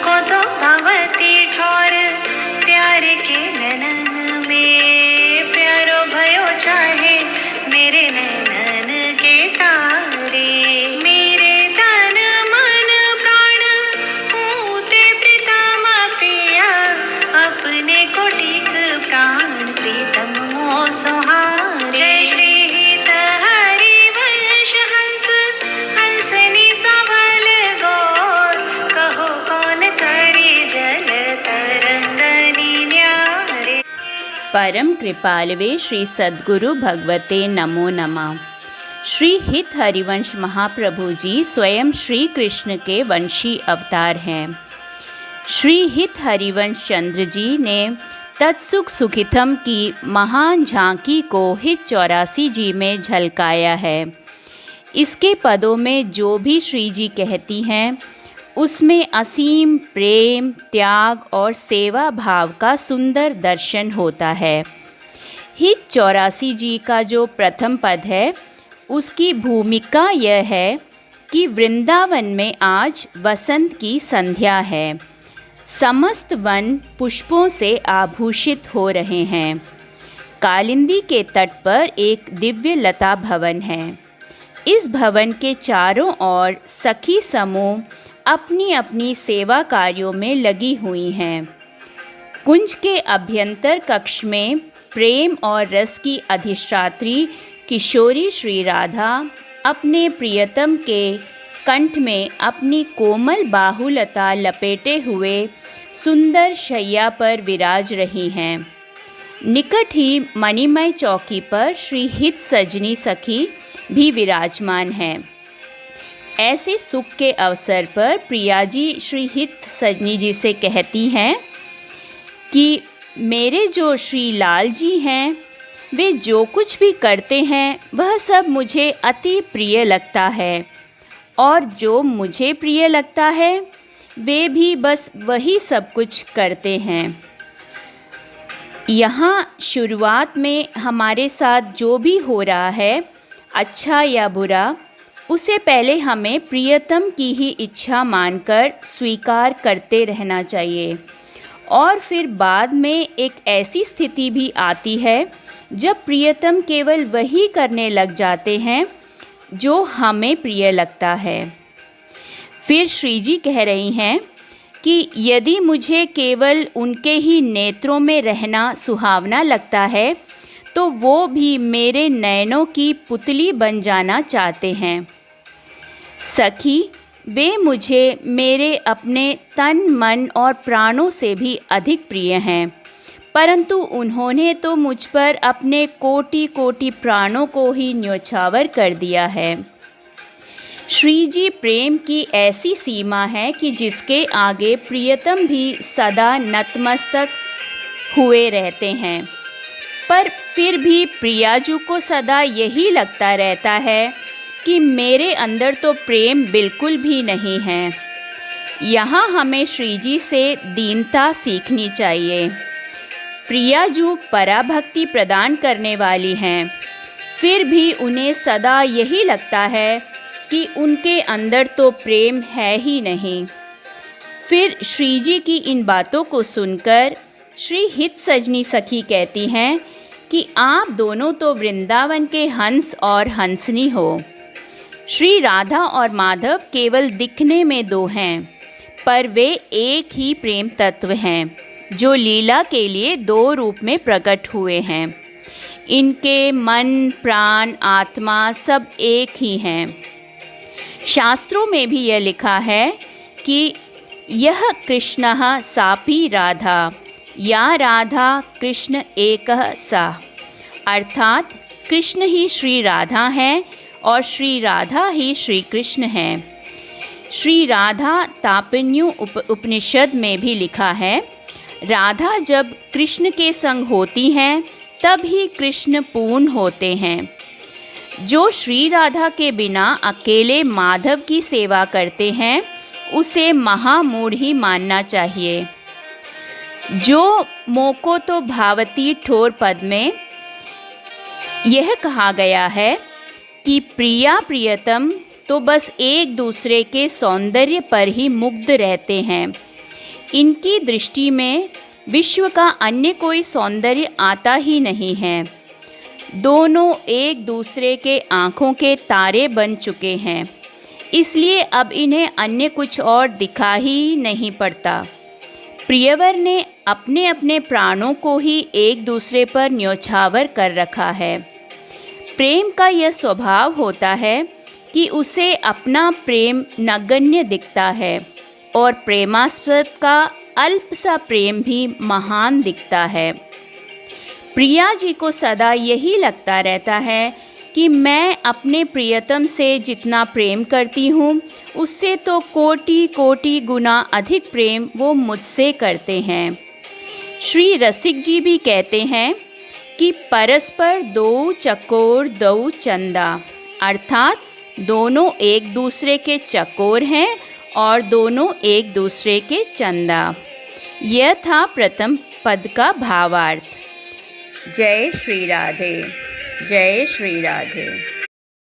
को तो भगवती ठोर प्यार के नैनन में प्यारो भयो चाहे मेरे नैनन के तारे। मेरे तन मन प्राण हूँ ते प्रीतम प्रिया अपने को टीक प्राण प्रीतम मोह सोहारे। जय श्री हित हरिवंश हंस हंसनी सबल गोर कहो कौन करी जल तरंगनी न्यारे। परम कृपालवे श्री सद्गुरु भगवते नमो नमः। श्री हित हरिवंश महाप्रभु जी स्वयं श्री कृष्ण के वंशी अवतार हैं। श्री हित हरिवंश चंद्र जी ने तत्सुख सुखितम की महान झांकी को हित 84 जी में झलकाया है। इसके पदों में जो भी श्री जी कहती हैं उसमें असीम प्रेम, त्याग और सेवा भाव का सुंदर दर्शन होता है। हित 84 जी का जो प्रथम पद है उसकी भूमिका यह है कि वृंदावन में आज वसंत की संध्या है। समस्त वन पुष्पों से आभूषित हो रहे हैं। कालिंदी के तट पर एक दिव्य लता भवन है। इस भवन के चारों ओर सखी समूह अपनी अपनी सेवा कार्यों में लगी हुई हैं। कुंज के अभ्यंतर कक्ष में प्रेम और रस की अधिष्ठात्री किशोरी श्री राधा अपने प्रियतम के कंठ में अपनी कोमल बाहुलता लपेटे हुए सुंदर शैया पर विराज रही हैं। निकट ही मणिमय चौकी पर श्री हित सजनी सखी भी विराजमान हैं। ऐसे सुख के अवसर पर प्रिया जी श्री हित सजनी जी से कहती हैं कि मेरे जो श्री लाल जी हैं वे जो कुछ भी करते हैं वह सब मुझे अति प्रिय लगता है, और जो मुझे प्रिय लगता है वे भी बस वही सब कुछ करते हैं। यहाँ शुरुआत में हमारे साथ जो भी हो रहा है, अच्छा या बुरा, उसे पहले हमें प्रियतम की ही इच्छा मानकर स्वीकार करते रहना चाहिए। और फिर बाद में एक ऐसी स्थिति भी आती है जब प्रियतम केवल वही करने लग जाते हैं जो हमें प्रिय लगता है। फिर श्री जी कह रही हैं कि यदि मुझे केवल उनके ही नेत्रों में रहना सुहावना लगता है तो वो भी मेरे नयनों की पुतली बन जाना चाहते हैं। सखी, वे मुझे मेरे अपने तन मन और प्राणों से भी अधिक प्रिय हैं, परंतु उन्होंने तो मुझ पर अपने कोटि कोटि प्राणों को ही न्योछावर कर दिया है। श्री जी प्रेम की ऐसी सीमा है कि जिसके आगे प्रियतम भी सदा नतमस्तक हुए रहते हैं, पर फिर भी प्रियाजू को सदा यही लगता रहता है कि मेरे अंदर तो प्रेम बिल्कुल भी नहीं है। यहाँ हमें श्री जी से दीनता सीखनी चाहिए। प्रियाजू पराभक्ति प्रदान करने वाली हैं, फिर भी उन्हें सदा यही लगता है कि उनके अंदर तो प्रेम है ही नहीं। फिर श्री जी की इन बातों को सुनकर श्री हित सजनी सखी कहती हैं कि आप दोनों तो वृंदावन के हंस और हंसनी हो। श्री राधा और माधव केवल दिखने में दो हैं, पर वे एक ही प्रेम तत्व हैं जो लीला के लिए दो रूप में प्रकट हुए हैं। इनके मन, प्राण, आत्मा सब एक ही हैं। शास्त्रों में भी यह लिखा है कि यह कृष्णः सापि राधा, या राधा कृष्ण एकः सा, अर्थात कृष्ण ही श्री राधा हैं और श्री राधा ही श्री कृष्ण हैं। श्री राधा तापन्यु उपनिषद में भी लिखा है, राधा जब कृष्ण के संग होती हैं तब ही कृष्ण पूर्ण होते हैं। जो श्री राधा के बिना अकेले माधव की सेवा करते हैं उसे महामूढ़ ही मानना चाहिए। जो मोको तो भावती ठोर पद में यह कहा गया है कि प्रिया प्रियतम तो बस एक दूसरे के सौंदर्य पर ही मुग्ध रहते हैं, इनकी दृष्टि में विश्व का अन्य कोई सौंदर्य आता ही नहीं है। दोनों एक दूसरे के आँखों के तारे बन चुके हैं, इसलिए अब इन्हें अन्य कुछ और दिखा ही नहीं पड़ता। प्रियवर ने अपने अपने प्राणों को ही एक दूसरे पर न्योछावर कर रखा है। प्रेम का यह स्वभाव होता है कि उसे अपना प्रेम नगण्य दिखता है और प्रेमास्पद का अल्प सा प्रेम भी महान दिखता है। प्रिया जी को सदा यही लगता रहता है कि मैं अपने प्रियतम से जितना प्रेम करती हूँ, उससे तो कोटि कोटि गुना अधिक प्रेम वो मुझसे करते हैं। श्री रसिक जी भी कहते हैं कि परस्पर दो चकोर दो चंदा, अर्थात दोनों एक दूसरे के चकोर हैं और दोनों एक दूसरे के चंदा। यह था प्रथम पद का भावार्थ। जय श्री राधे, जय श्री राधे।